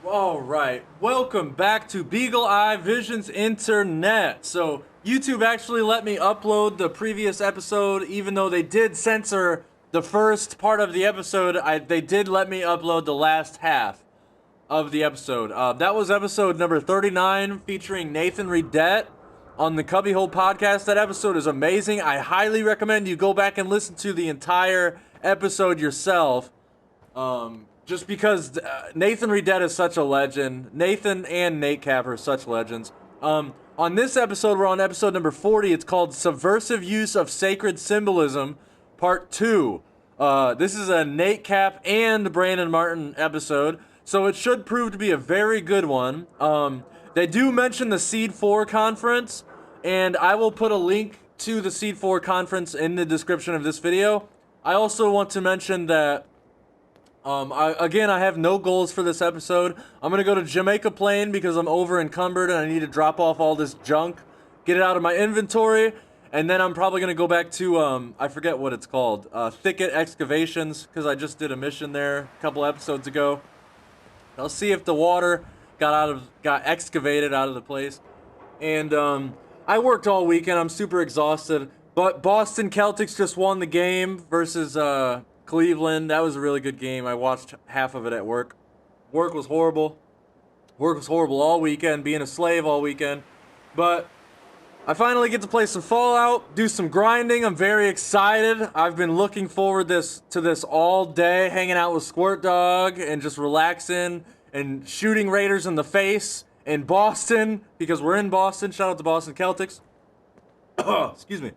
All right, welcome back to Beagle Eye Visions Internet. So, YouTube actually let me upload the previous episode, even though they did censor the first part of the episode. They did let me upload the last half of the episode. That was episode number 39, featuring Nathan Redette on the CubbyWhole podcast. That episode is amazing. I highly recommend you go back and listen to the entire episode yourself. Just because Nathan Redette is such a legend. Nathan and Nate Cap are such legends. On this episode, we're on episode number 40. It's called Subversive Use of Sacred Symbolism, Part 2. This is a Nate Cap and Brandon Martin episode, so it should prove to be a very good one. They do mention the Seed 4 conference, and I will put a link to the Seed 4 conference in the description of this video. I also want to mention that I have no goals for this episode. I'm gonna go to Jamaica Plain because I'm over encumbered and I need to drop off all this junk, get it out of my inventory, and then I'm probably gonna go back to I forget what it's called, Thicket Excavations, because I just did a mission there a couple episodes ago. I'll see if the water got excavated out of the place, and I worked all weekend. I'm super exhausted, but Boston Celtics just won the game versus Cleveland. That was a really good game. I watched half of it at work. Work was horrible. Work was horrible all weekend, being a slave all weekend. But I finally get to play some Fallout, do some grinding. I'm very excited. I've been looking forward to this all day, hanging out with Squirt Dog and just relaxing and shooting Raiders in the face in Boston, because we're in Boston. Shout out to Boston Celtics. Excuse me.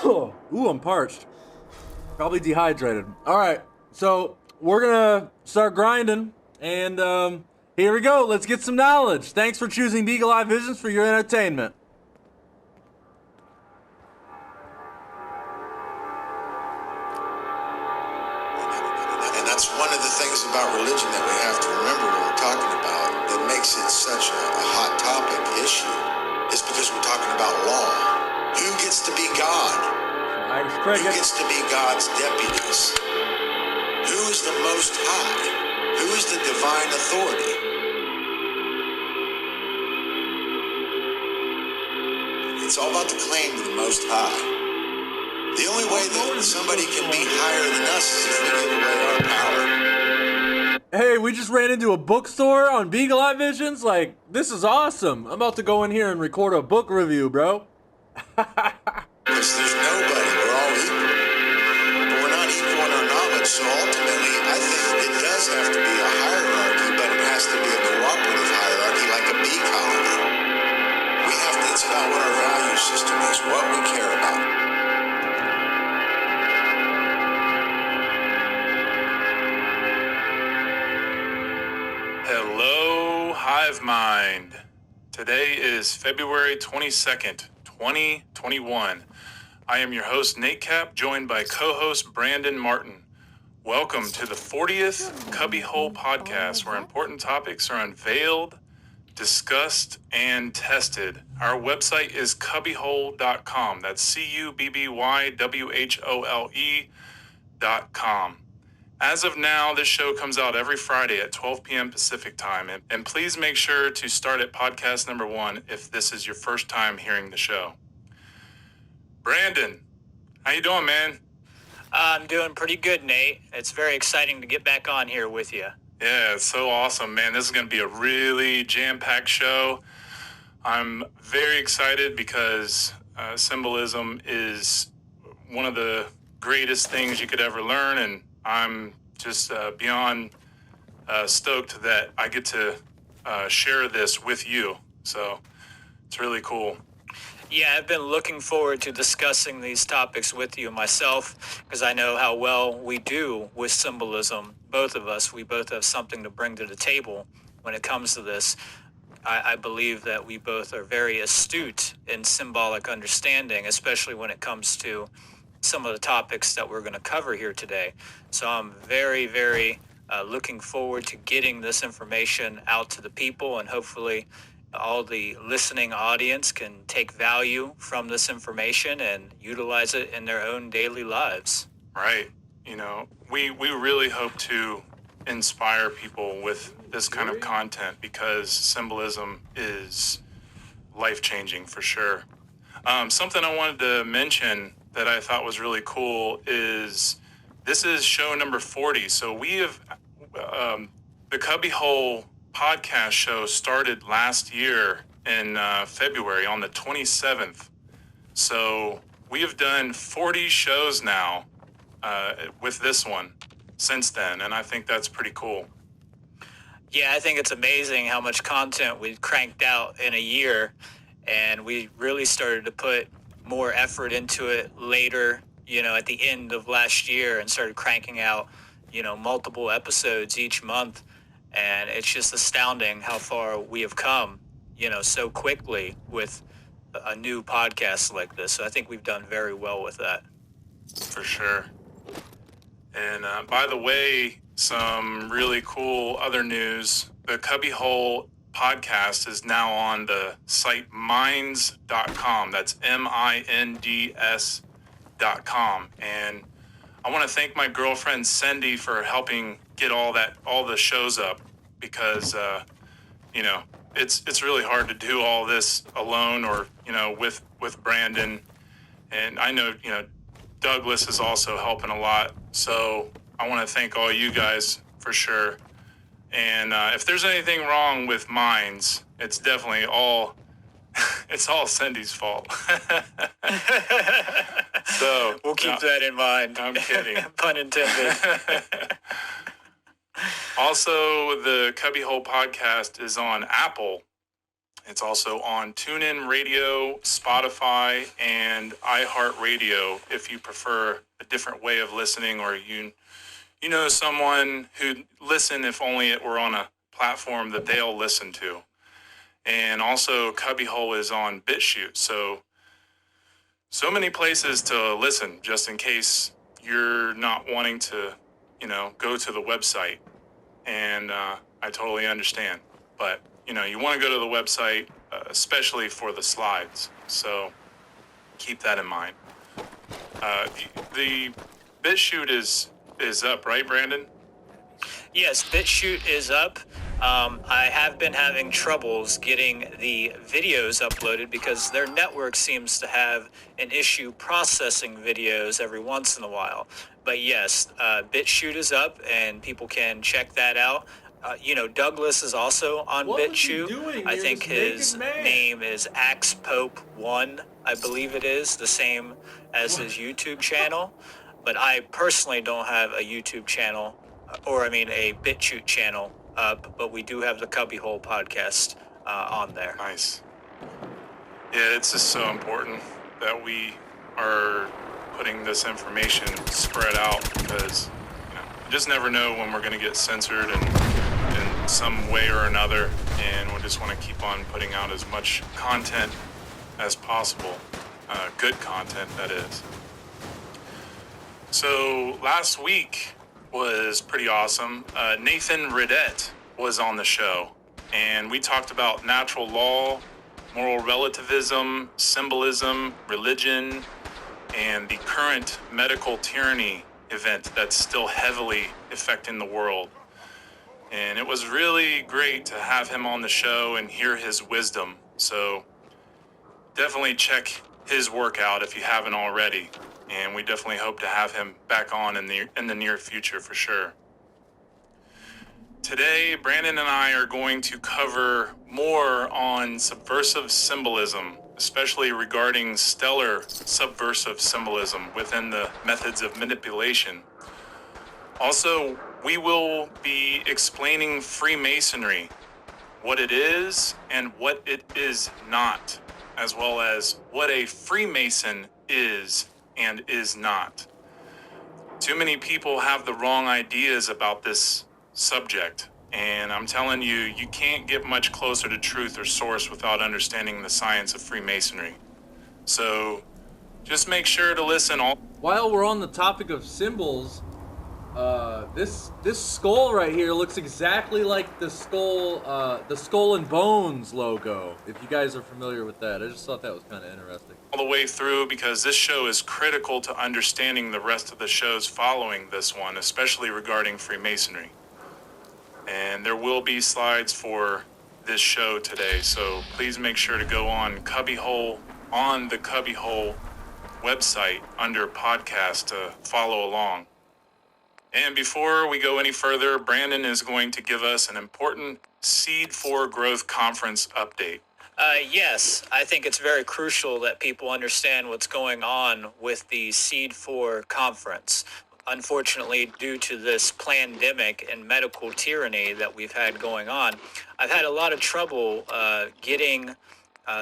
Ooh, I'm parched. Probably dehydrated. Alright, so we're gonna start grinding, and here we go. Let's get some knowledge. Thanks for choosing Beagle Eye Visions for your entertainment. And that's one of the things about religion that we have to remember when we're talking about that makes it such a hot topic issue. It's because we're talking about law. Who gets to be God? Who gets to be God's deputies? Who is the Most High? Who is the divine authority? It's all about the claim to the Most High. The only way that somebody can be higher than us is if we give away our power. Hey, we just ran into a bookstore on Beagle Eye Visions. Like, this is awesome. I'm about to go in here and record a book review, bro. Because there's nobody, we're all equal. But we're not equal in our knowledge, so ultimately I think it does have to be a hierarchy, but it has to be a cooperative hierarchy, like a bee colony. It's about what our value system is, what we care about. Hello, Hive Mind. Today is February 22nd, 2021. I am your host, Nate Cap, joined by co-host Brandon Martin. Welcome to the 40th CubbyWhole podcast, where important topics are unveiled, discussed, and tested. Our website is CubbyWhole.com. That's CubbyWhole.com. As of now, this show comes out every Friday at 12 p.m. Pacific time. And please make sure to start at podcast number 1 if this is your first time hearing the show. Brandon, how you doing, man? I'm doing pretty good, Nate. It's very exciting to get back on here with you. Yeah, it's so awesome, man. This is going to be a really jam-packed show. I'm very excited because symbolism is one of the greatest things you could ever learn, and I'm just beyond stoked that I get to share this with you. So it's really cool. Yeah, I've been looking forward to discussing these topics with you myself, because I know how well we do with symbolism. Both of us, we both have something to bring to the table when it comes to this. I believe that we both are very astute in symbolic understanding, especially when it comes to some of the topics that we're going to cover here today. So I'm very, very looking forward to getting this information out to the people, and hopefully all the listening audience can take value from this information and utilize it in their own daily lives. Right. You know, we really hope to inspire people with this kind of content, because symbolism is life-changing for sure. Something I wanted to mention that I thought was really cool is this is show number 40. So we have the CubbyWhole podcast show started last year in February on the 27th. So we have done 40 shows now with this one since then, and I think that's pretty cool. Yeah, I think it's amazing how much content we cranked out in a year, and we really started to put more effort into it later, at the end of last year, and started cranking out, multiple episodes each month. And it's just astounding how far we have come, so quickly with a new podcast like this. So I think we've done very well with that. For sure. And by the way, some really cool other news. The CubbyWhole podcast is now on the site minds.com. That's MINDS.com. And I want to thank my girlfriend Cindy for helping get all the shows up, because it's really hard to do all this alone, or with Brandon. And I know Douglas is also helping a lot. So I want to thank all you guys for sure. And if there's anything wrong with Minds, it's definitely all Cindy's fault. So we'll keep that in mind. I'm kidding. Pun intended. Also, the CubbyWhole podcast is on Apple. It's also on TuneIn Radio, Spotify, and iHeartRadio if you prefer a different way of listening, or you know someone who'd listen if only it were on a platform that they'll listen to. And also, CubbyWhole is on BitChute, so many places to listen, just in case you're not wanting to, go to the website. And I totally understand. But, you want to go to the website, especially for the slides. So keep that in mind. The BitChute is up, right, Brandon? Yes, BitChute is up. I have been having troubles getting the videos uploaded because their network seems to have an issue processing videos every once in a while. But yes, BitChute is up, and people can check that out. Douglas is also on BitChute. I think his name is AxePope1, I believe it is, the same as his YouTube channel. But I personally don't have a YouTube channel, a BitChute channel. But we do have the CubbyWhole podcast on there. Nice. Yeah, it's just so important that we are putting this information spread out, because you just never know when we're going to get censored in some way or another, and we just want to keep on putting out as much content as possible. Good content, that is. So last week was pretty awesome. Nathan Redette was on the show, and we talked about natural law, moral relativism, symbolism, religion, and the current medical tyranny event that's still heavily affecting the world. And it was really great to have him on the show and hear his wisdom. So definitely check his work out if you haven't already. And we definitely hope to have him back on in the near future for sure. Today, Brandon and I are going to cover more on subversive symbolism, especially regarding stellar subversive symbolism within the methods of manipulation. Also, we will be explaining Freemasonry, what it is and what it is not, as well as what a Freemason is and is not. Too many people have the wrong ideas about this subject, and I'm telling you, you can't get much closer to truth or source without understanding the science of Freemasonry. So just make sure to listen. While we're on the topic of symbols, this skull right here looks exactly like the Skull and Bones logo, if you guys are familiar with that. I just thought that was kind of interesting. All the way through, because this show is critical to understanding the rest of the shows following this one, especially regarding Freemasonry. And there will be slides for this show today, so please make sure to go on the CubbyWhole website under podcast to follow along. And before we go any further, Brandon is going to give us an important Seed for Growth Conference update. Yes, I think it's very crucial that people understand what's going on with the Seed 4 conference. Unfortunately, due to this pandemic and medical tyranny that we've had going on, I've had a lot of trouble getting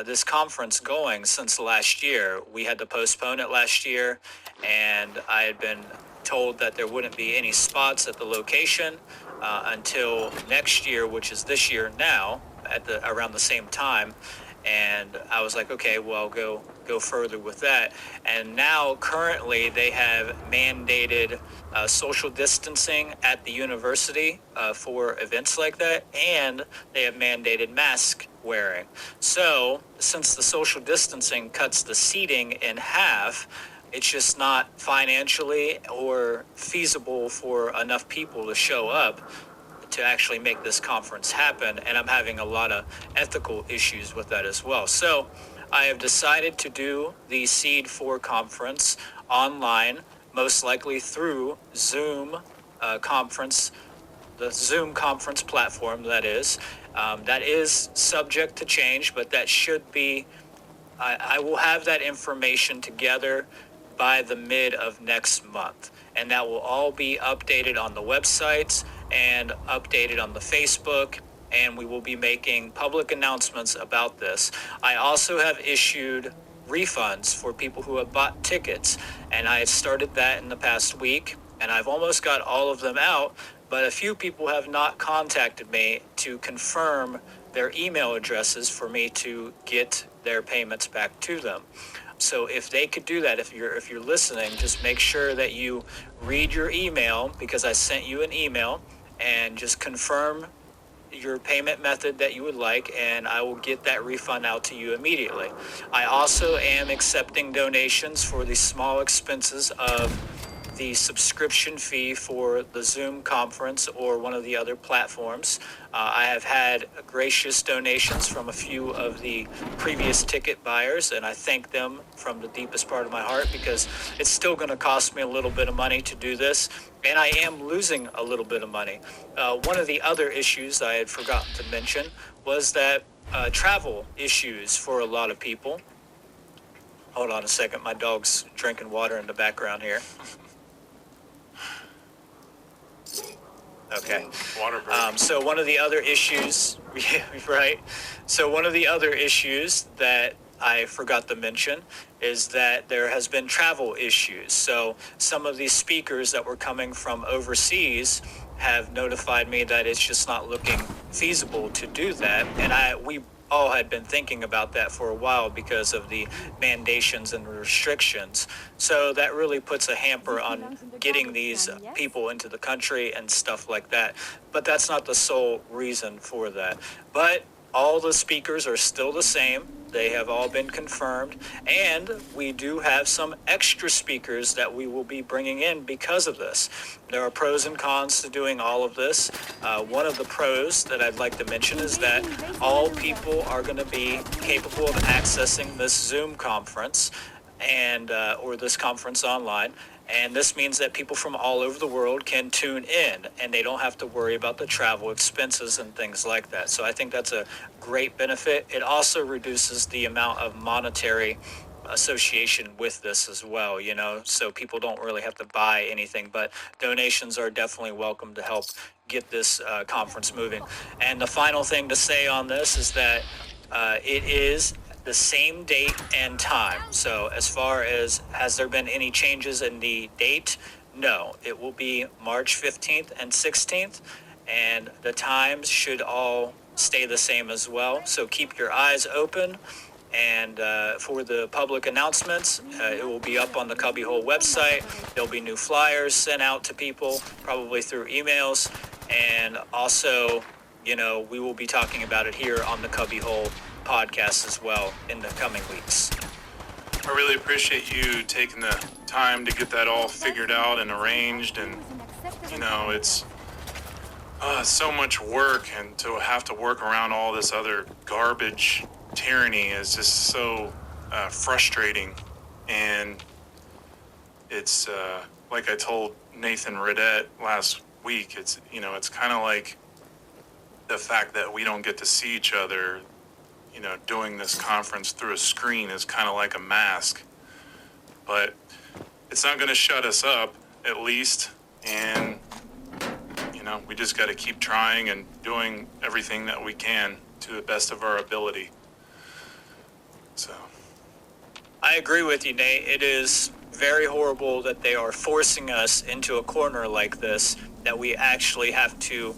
this conference going since last year. We had to postpone it last year, and I had been told that there wouldn't be any spots at the location until next year, which is this year now, around the same time. And I was like, okay, well, go further with that. And now currently they have mandated social distancing at the university for events like that, and they have mandated mask wearing. So since the social distancing cuts the seating in half, it's just not financially or feasible for enough people to show up to actually make this conference happen, and I'm having a lot of ethical issues with that as well. So I have decided to do the Seed 4 conference online, most likely through Zoom conference, the Zoom conference platform, that is. That is subject to change, but that should be, I will have that information together by the mid of next month, and that will all be updated on the websites and updated on the Facebook, and we will be making public announcements about this. I also have issued refunds for people who have bought tickets, and I have started that in the past week, and I've almost got all of them out, but a few people have not contacted me to confirm their email addresses for me to get their payments back to them. So if they could do that, if you're listening, just make sure that you read your email, because I sent you an email, and just confirm your payment method that you would like, and I will get that refund out to you immediately. I also am accepting donations for the small expenses of the subscription fee for the Zoom conference or one of the other platforms. I have had gracious donations from a few of the previous ticket buyers, and I thank them from the deepest part of my heart, because it's still going to cost me a little bit of money to do this, and I am losing a little bit of money. One of the other issues I had forgotten to mention was that travel issues for a lot of people. Hold on a second, my dog's drinking water in the background here. Okay. Water break. So one of the other issues, right? So one of the other issues that I forgot to mention is that there has been travel issues. So some of these speakers that were coming from overseas have notified me that it's just not looking feasible to do that. And we all had been thinking about that for a while because of the mandations and restrictions. So that really puts a hamper on getting these people into the country and stuff like that. But that's not the sole reason for that. But all the speakers are still the same. They have all been confirmed, and we do have some extra speakers that we will be bringing in because of this. There are pros and cons to doing all of this. One of the pros that I'd like to mention is that all people are going to be capable of accessing this Zoom conference and or this conference online. And this means that people from all over the world can tune in, and they don't have to worry about the travel expenses and things like that. So I think that's a great benefit. It also reduces the amount of monetary association with this as well, you know, so people don't really have to buy anything, but donations are definitely welcome to help get this conference moving. And the final thing to say on this is that it is the same date and time. So as far as, has there been any changes in the date? No, it will be March 15th and 16th, and the times should all stay the same as well. So keep your eyes open. And for the public announcements, it will be up on the CubbyWhole website. There'll be new flyers sent out to people, probably through emails. And also, you know, we will be talking about it here on the CubbyWhole podcast as well in the coming weeks. I really appreciate you taking the time to get that all figured out and arranged. And, you know, it's so much work, and to have to work around all this other garbage tyranny is just so frustrating. And it's like I told Nathan Redette last week, it's kind of like the fact that we don't get to see each other, doing this conference through a screen is kind of like a mask. But it's not going to shut us up, at least. And, we just got to keep trying and doing everything that we can to the best of our ability. So. I agree with you, Nate. It is very horrible that they are forcing us into a corner like this, that we actually have to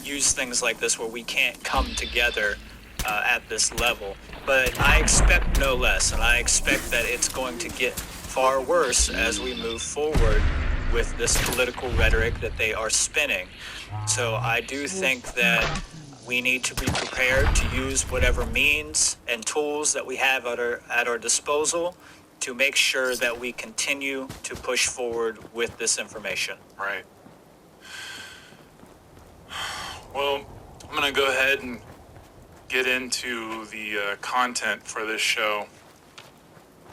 use things like this where we can't come together at this level. But I expect no less, and I expect that it's going to get far worse as we move forward with this political rhetoric that they are spinning. So I do think that we need to be prepared to use whatever means and tools that we have at our disposal to make sure that we continue to push forward with this information. Right. Well, I'm going to go ahead and get into the content for this show.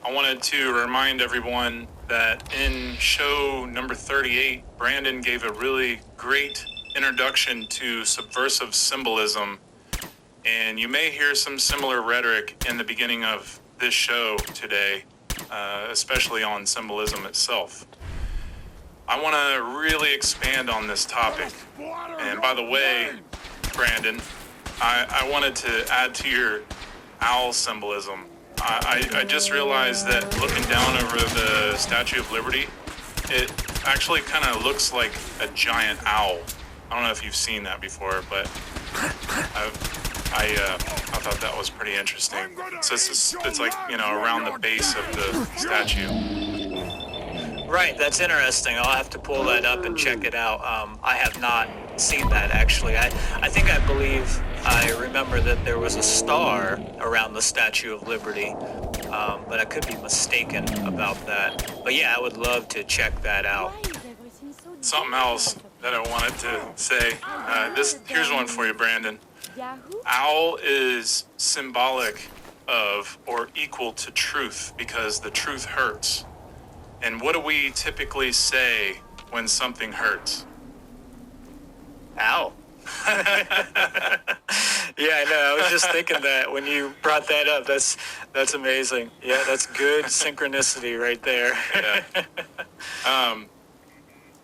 I wanted to remind everyone that in show number 38, Brandon gave a really great introduction to subversive symbolism, and you may hear some similar rhetoric in the beginning of this show today, especially on symbolism itself. I want to really expand on this topic. And by the way, Brandon, I wanted to add to your owl symbolism. I just realized that looking down over the Statue of Liberty, it actually kind of looks like a giant owl. I don't know if you've seen that before, but I thought that was pretty interesting. So it's like, around the base of the statue. Right, that's interesting. I'll have to pull that up and check it out. I have not seen that, actually. I believe I remember that there was a star around the Statue of Liberty, but I could be mistaken about that. But yeah, I would love to check that out. Something else that I wanted to say. Here's one for you, Brandon. Owl is symbolic of or equal to truth because the truth hurts. And what do we typically say when something hurts? Ow. Yeah, I know. I was just thinking that when you brought that up. That's amazing. Yeah, that's good synchronicity right there. Yeah.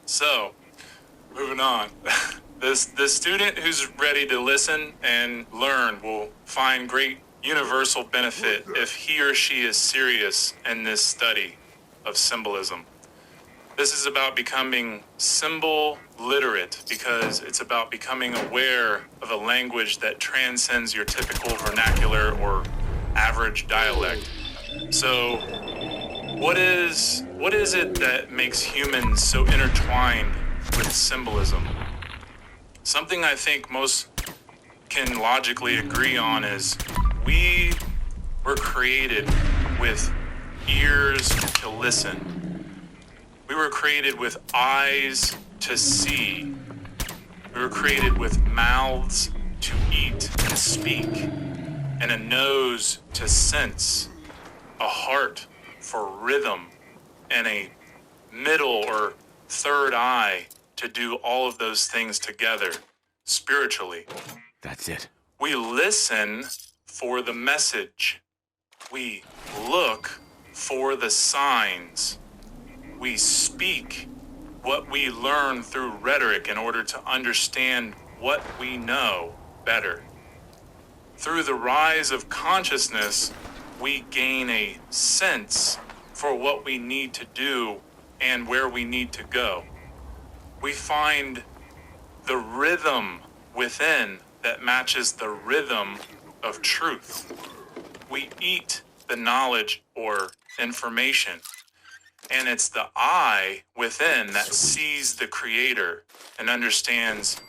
So, moving on. The student who's ready to listen and learn will find great universal benefit if he or she is serious in this study of symbolism. This is about becoming symbol literate because it's about becoming aware of a language that transcends your typical vernacular or average dialect. So, what is it that makes humans so intertwined with symbolism? Something I think most can logically agree on is we were created with ears to listen. We were created with eyes to see. We were created with mouths to eat and speak, and a nose to sense, a heart for rhythm, and a middle or third eye to do all of those things together spiritually. That's it. We listen for the message. We look for the signs. We speak what we learn through rhetoric in order to understand what we know better. Through the rise of consciousness, we gain a sense for what we need to do and where we need to go. We find the rhythm within that matches the rhythm of truth. We eat the knowledge or information, and it's the I within that sees the creator and understands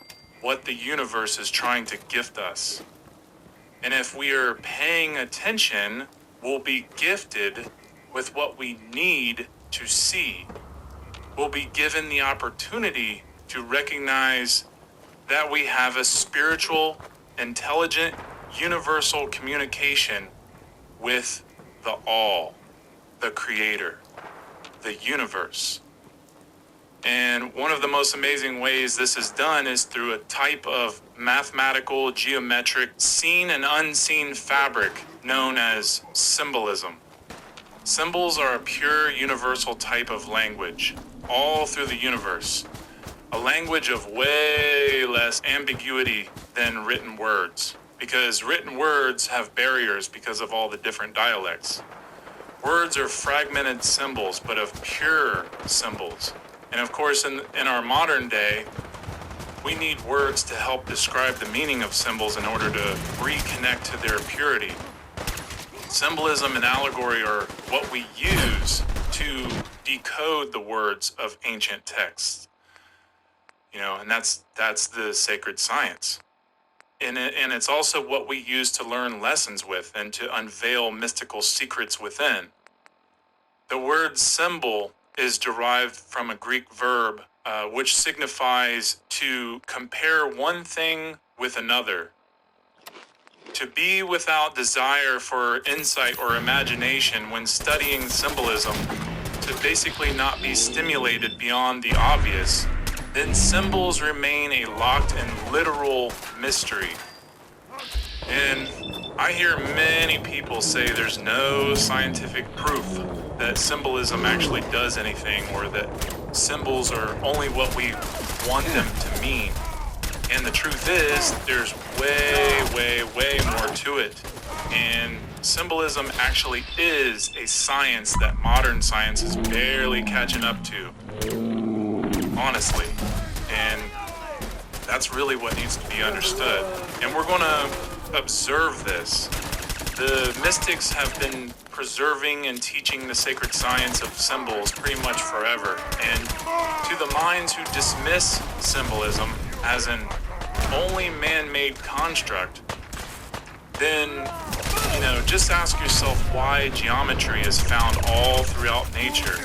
what the universe is trying to gift us. And if we are paying attention, we'll be gifted with what we need to see. We'll be given the opportunity to recognize that we have a spiritual, intelligent, universal communication with the all, the creator, the universe. And one of the most amazing ways this is done is through a type of mathematical, geometric, seen and unseen fabric known as symbolism. Symbols are a pure universal type of language, all through the universe. A language of way less ambiguity than written words, because written words have barriers because of all the different dialects. Words are fragmented symbols, but of pure symbols. And of course, in our modern day, we need words to help describe the meaning of symbols in order to reconnect to their purity. Symbolism and allegory are what we use to decode the words of ancient texts. And that's the sacred science. And it's also what we use to learn lessons with and to unveil mystical secrets within. The word symbol is derived from a Greek verb, which signifies to compare one thing with another. To be without desire for insight or imagination when studying symbolism, to basically not be stimulated beyond the obvious, then symbols remain a locked and literal mystery. And I hear many people say there's no scientific proof that symbolism actually does anything, or that symbols are only what we want them to mean. And the truth is, there's way more to it. And symbolism actually is a science that modern science is barely catching up to, honestly. And that's really what needs to be understood. And we're going to observe this. The mystics have been preserving and teaching the sacred science of symbols pretty much forever. And to the minds who dismiss symbolism as an only man-made construct, then, just ask yourself why geometry is found all throughout nature.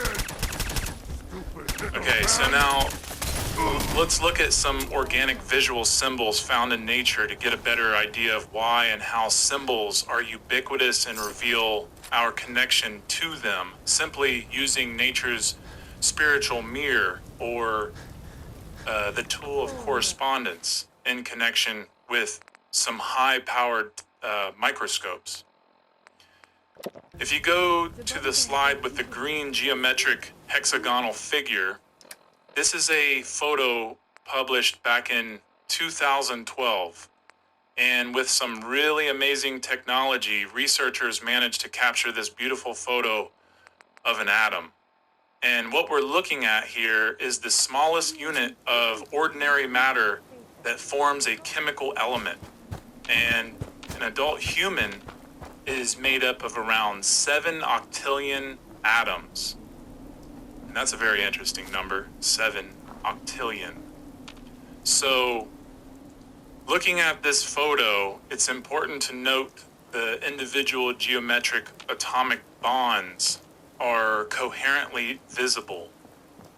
Okay, so now let's look at some organic visual symbols found in nature to get a better idea of why and how symbols are ubiquitous and reveal our connection to them, simply using nature's spiritual mirror, or the tool of correspondence in connection with some high-powered microscopes. If you go to the slide with the green geometric hexagonal figure, this is a photo published back in 2012. And with some really amazing technology, researchers managed to capture this beautiful photo of an atom. And what we're looking at here is the smallest unit of ordinary matter that forms a chemical element. And an adult human is made up of around 7 octillion atoms. And that's a very interesting number, 7 octillion. So, looking at this photo, it's important to note the individual geometric atomic bonds are coherently visible,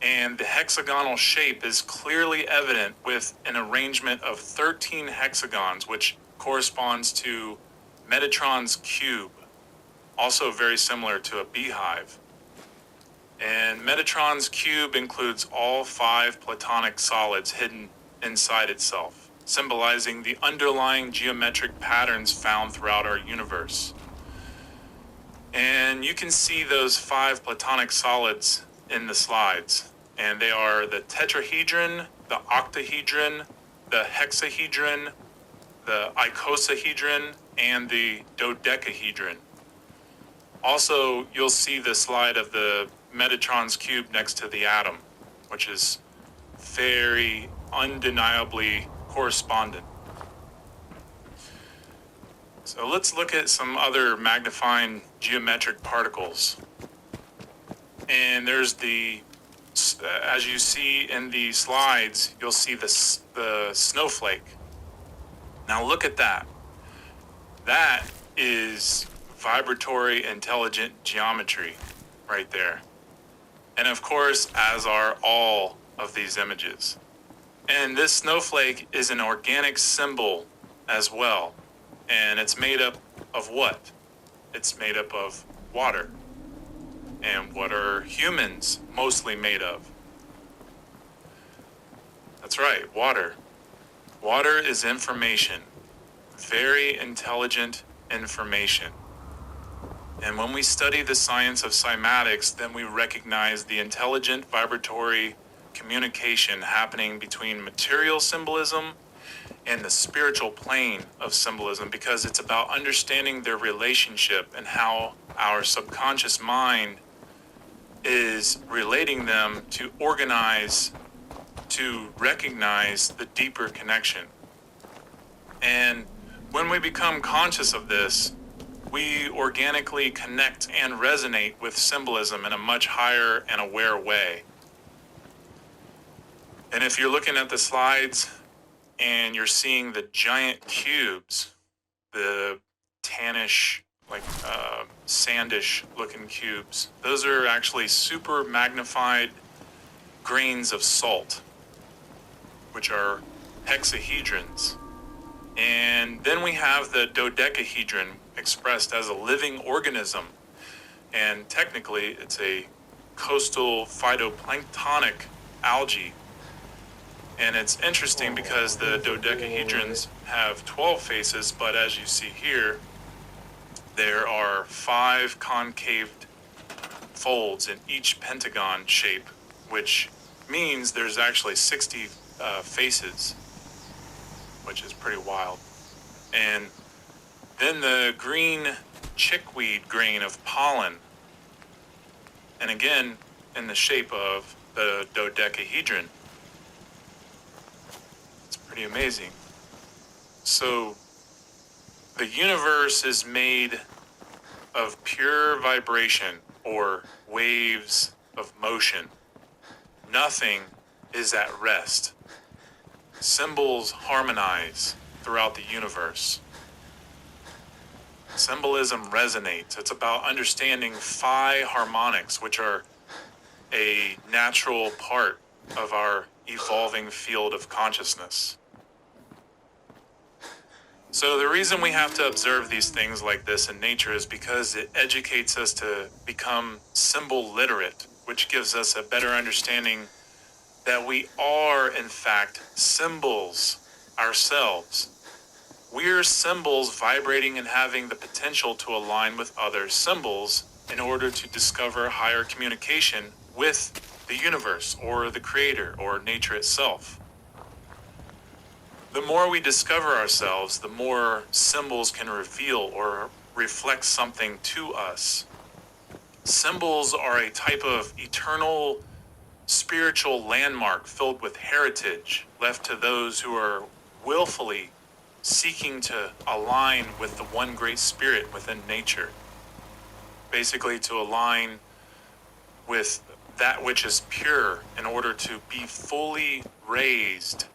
and the hexagonal shape is clearly evident with an arrangement of 13 hexagons, which corresponds to Metatron's cube, also very similar to a beehive. And Metatron's cube includes all 5 platonic solids hidden inside itself, symbolizing the underlying geometric patterns found throughout our universe. And you can see those 5 platonic solids in the slides. And they are the tetrahedron, the octahedron, the hexahedron, the icosahedron, and the dodecahedron. Also, you'll see the slide of the Metatron's cube next to the atom, which is very undeniably correspondent. So let's look at some other magnifying geometric particles. And there's as you see in the slides, you'll see the snowflake. Now look at that. That is vibratory intelligent geometry right there. And of course, as are all of these images. And this snowflake is an organic symbol as well. And it's made up of what? It's made up of water. And what are humans mostly made of? That's right, water. Water is information. Very intelligent information. And when we study the science of cymatics, then we recognize the intelligent vibratory communication happening between material symbolism and the spiritual plane of symbolism, because it's about understanding their relationship and how our subconscious mind is relating them to organize, to recognize the deeper connection. And when we become conscious of this, we organically connect and resonate with symbolism in a much higher and aware way. And if you're looking at the slides and you're seeing the giant cubes, the tannish, sandish looking cubes, those are actually super magnified grains of salt, which are hexahedrons. And then we have the dodecahedron expressed as a living organism. And technically, it's a coastal phytoplanktonic algae. And it's interesting because the dodecahedrons have 12 faces, but as you see here, there are 5 concaved folds in each pentagon shape, which means there's actually 60 faces, which is pretty wild. And then the green chickweed grain of pollen, and again in the shape of the dodecahedron. It's pretty amazing. So the universe is made of pure vibration, or waves of motion. Nothing is at rest. Symbols harmonize throughout the universe. Symbolism resonates. It's about understanding phi harmonics, which are a natural part of our evolving field of consciousness. So the reason we have to observe these things like this in nature is because it educates us to become symbol literate, which gives us a better understanding that we are, in fact, symbols ourselves. We're symbols vibrating and having the potential to align with other symbols in order to discover higher communication with the universe or the creator or nature itself. The more we discover ourselves, the more symbols can reveal or reflect something to us. Symbols are a type of eternal spiritual landmark filled with heritage left to those who are willfully seeking to align with the one great spirit within nature. Basically, to align with that which is pure in order to be fully raised.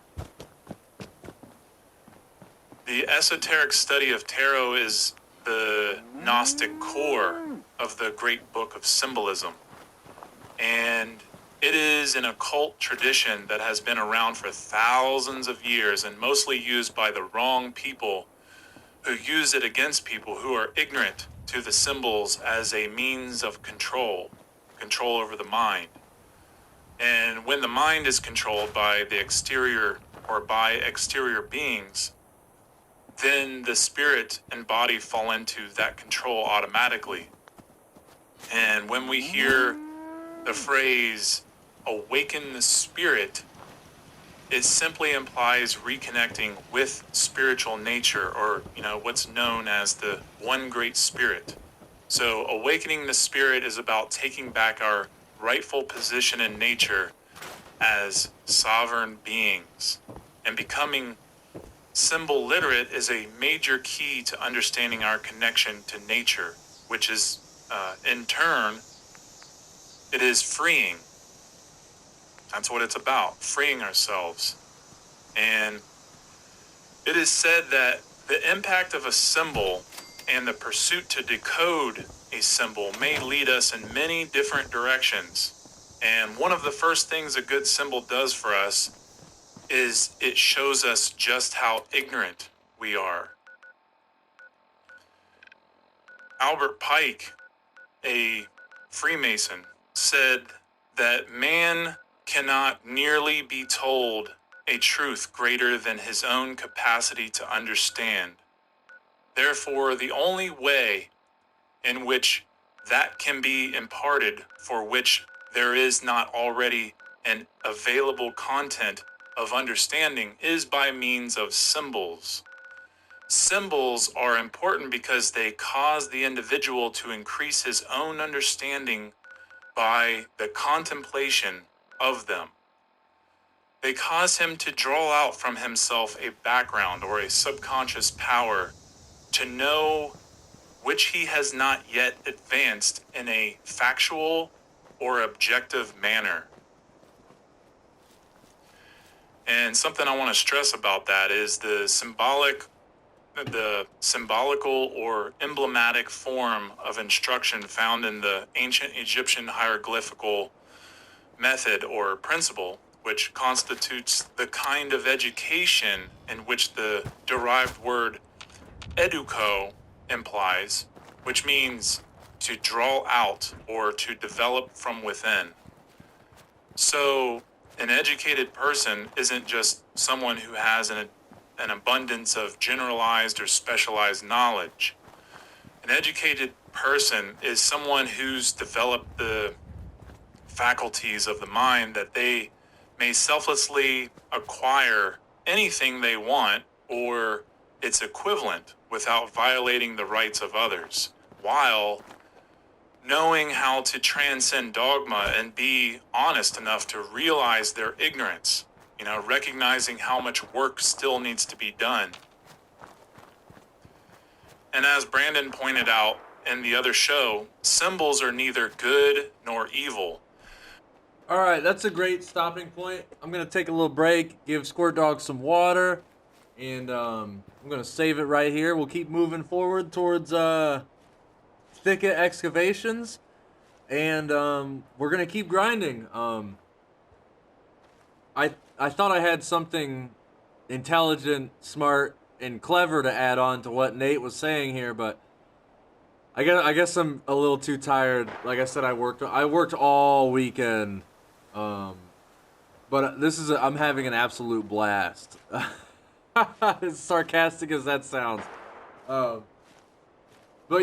The esoteric study of tarot is the Gnostic core of the great book of symbolism. And it is an occult tradition that has been around for thousands of years and mostly used by the wrong people who use it against people who are ignorant to the symbols as a means of control over the mind. And when the mind is controlled by the exterior or by exterior beings, then the spirit and body fall into that control automatically. And when we hear the phrase, awaken the spirit, it simply implies reconnecting with spiritual nature, or, what's known as the one great spirit. So awakening the spirit is about taking back our rightful position in nature as sovereign beings, and becoming symbol literate is a major key to understanding our connection to nature, which is, in turn, it is freeing. That's what it's about, freeing ourselves. And it is said that the impact of a symbol and the pursuit to decode a symbol may lead us in many different directions. And one of the first things a good symbol does for us is it shows us just how ignorant we are. Albert Pike, a Freemason, said that man cannot nearly be told a truth greater than his own capacity to understand. Therefore, the only way in which that can be imparted, for which there is not already an available content of understanding, is by means of symbols. Symbols are important because they cause the individual to increase his own understanding by the contemplation of them. They cause him to draw out from himself a background or a subconscious power to know which he has not yet advanced in a factual or objective manner. And something I want to stress about that is the symbolical or emblematic form of instruction found in the ancient Egyptian hieroglyphical method or principle, which constitutes the kind of education in which the derived word educo implies, which means to draw out or to develop from within. So an educated person isn't just someone who has an abundance of generalized or specialized knowledge. An educated person is someone who's developed the faculties of the mind that they may selflessly acquire anything they want or its equivalent without violating the rights of others, while knowing how to transcend dogma and be honest enough to realize their ignorance, recognizing how much work still needs to be done. And as Brandon pointed out in the other show, symbols are neither good nor evil. All right, that's a great stopping point. I'm going to take a little break, give Squirt Dog some water, and I'm going to save it right here. We'll keep moving forward towards thicket excavations, and we're going to keep grinding. I thought I had something intelligent, smart, and clever to add on to what Nate was saying here, but I guess I'm a little too tired. Like I said, I worked all weekend. But I'm having an absolute blast. As sarcastic as that sounds. But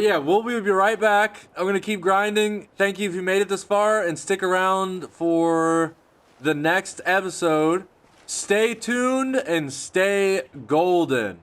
yeah, we'll be right back. I'm gonna keep grinding. Thank you if you made it this far, and stick around for the next episode. Stay tuned and stay golden.